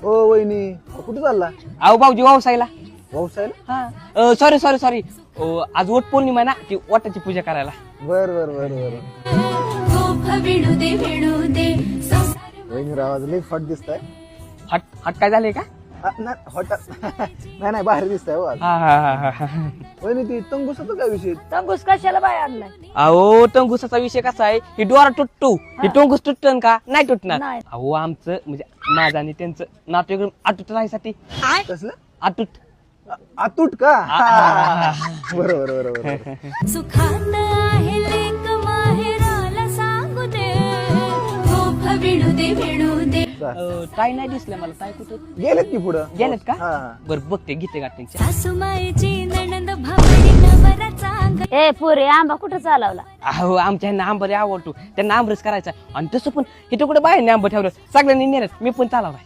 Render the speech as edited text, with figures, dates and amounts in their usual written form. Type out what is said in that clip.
ओ वहिनी कुठे चालला? अहो भाऊजी व्यवसायला. व्यवसायला? हा सॉरी सॉरी सॉरी आज वट पौर्णिमा आहे ना ती वटाची पूजा करायला. बर बर बर बर. वहिनी आवाज लई फट दिसताय. हट हट काय झालंय का? नाही बाहेर दिसताय हो आज. हा हा हा हा. वहिनी ती तंगूस होतो काय विषय? टंगूस कशाला बाय आणलाय? अहो टंगुसाचा विषय कसा आहे ही डोरा तुटतो ही टंगूस तुटन का नाही तुटणार. नाही. अहो आमचं म्हणजे माझं आणि त्यांचं नातं एकदम अटूट राहायसाठी कसलं? अटूट. आतूट का? बरोबर बरोबर. सुखात आहे लेक माहेराला सांगू दे, गोफ विणू दे विणू दे. ताई नाही दिसलं मला. ताई कुठे गेलेत की पुढं? गेलेत का? हा. बरं बघते गीते गाठ्यांच्या. सासूमाईची नणंद भावडी नवरा चांग. ए पुरे आंबा कुठं चालवला? अहो आमच्या ह्यांना आंबा आवडतो त्यांना आंबरस करायचा आणि तसं पण हे तिकडे बाहेर आंबा ठेवलं सगळ्यांनी नेलं मी पण चालवलाय.